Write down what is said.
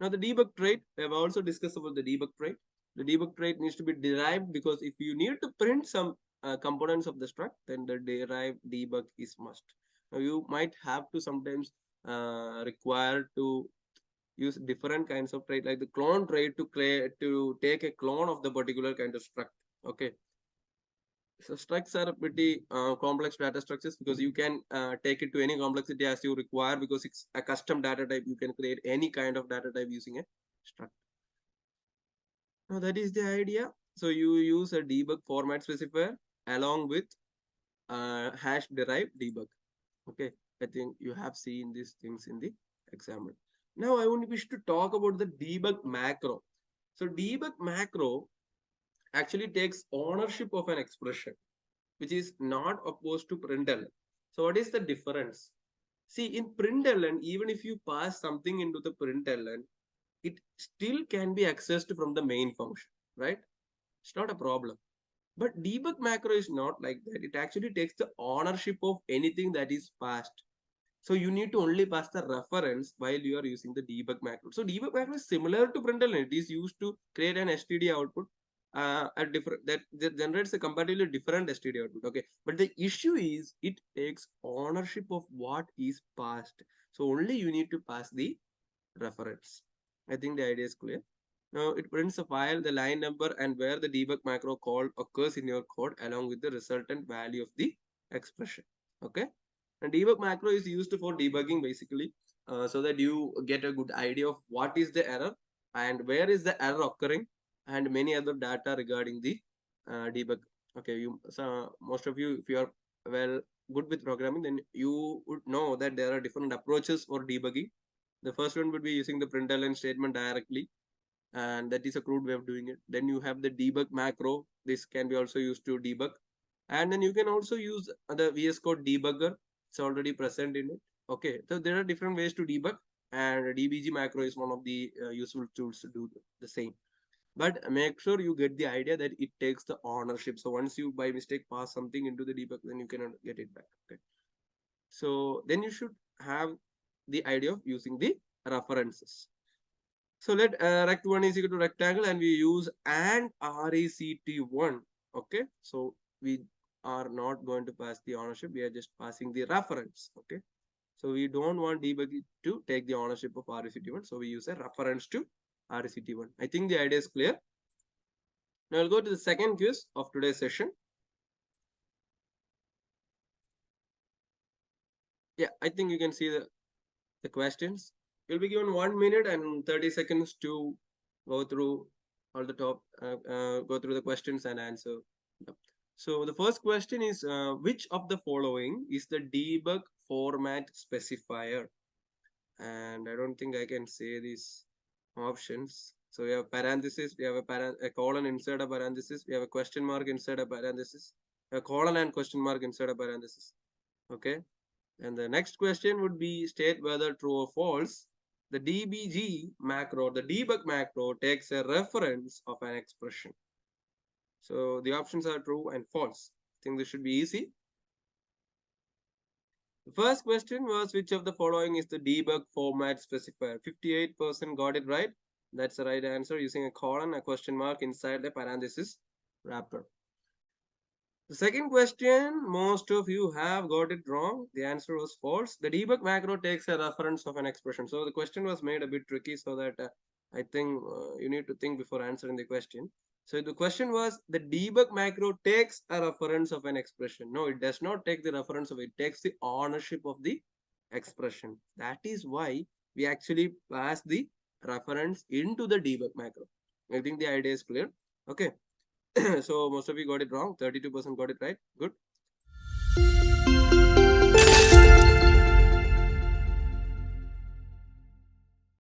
Now the debug trait, we have also discussed about the debug trait. The debug trait needs to be derived because if you need to print some components of the struct, then the derived debug is must. Now you might have to sometimes require to use different kinds of trait, like the clone trait to create to take a clone of the particular kind of struct. Okay, so structs are pretty complex data structures because you can take it to any complexity as you require, because it's a custom data type. You can create any kind of data type using a struct. Now that is the idea. So you use a debug format specifier along with hash derived debug. Okay, I think you have seen these things in the example. Now I only wish to talk about the debug macro. So debug macro actually takes ownership of an expression, which is not opposed to println. So what is the difference? See, in println, even if you pass something into the println, it still can be accessed from the main function, right? It's not a problem. But debug macro is not like that. It actually takes the ownership of anything that is passed. So you need to only pass the reference while you are using the debug macro. So debug macro is similar to println. It is used to create an std output a different that generates a completely different std output. Okay, but the issue is it takes ownership of what is passed. So only you need to pass the reference. I think the idea is clear. Now it prints a file, the line number, and where the debug macro call occurs in your code along with the resultant value of the expression. Okay. And debug macro is used for debugging basically, so that you get a good idea of what is the error and where is the error occurring and many other data regarding the debug. Okay, so most of you, if you are well good with programming, then you would know that there are different approaches for debugging. The first one would be using the println statement directly, and that is a crude way of doing it. Then you have the debug macro. This can be also used to debug, and then you can also use the VS Code debugger. It's already present in it. Okay, so there are different ways to debug, and DBG macro is one of the useful tools to do the same. But make sure you get the idea that it takes the ownership. So once you by mistake pass something into the debug, then you cannot get it back. Okay, so then you should have the idea of using the references. So let rect1 is equal to rectangle, and we use and rect1. Okay, so we are not going to pass the ownership. We are just passing the reference. Okay, so we don't want debug to take the ownership of rect1. So we use a reference to rect1. I think the idea is clear. Now I'll go to the second quiz of today's session. Yeah, I think you can see the questions. You'll be given 1 minute and 30 seconds to go through all the go through the questions and answer. So the first question is, which of the following is the debug format specifier? And I don't think I can say these options. So we have parenthesis, we have a colon inside a parenthesis, we have a question mark inside a parenthesis, a colon and question mark inside a parenthesis. Okay. And the next question would be state whether true or false. The DBG macro, the debug macro takes a reference of an expression. So the options are true and false. I think this should be easy. The first question was, which of the following is the debug format specifier? 58% got it right. That's the right answer, using a colon, a question mark inside the parenthesis wrapper. The second question, most of you have got it wrong. The answer was false. The debug macro takes a reference of an expression. So the question was made a bit tricky, so that I think you need to think before answering the question. So the question was, the debug macro takes a reference of an expression. No, it does not take the reference of it. It takes the ownership of the expression. That is why we actually pass the reference into the debug macro. I think the idea is clear. Okay. So most of you got it wrong. 32% got it right. Good.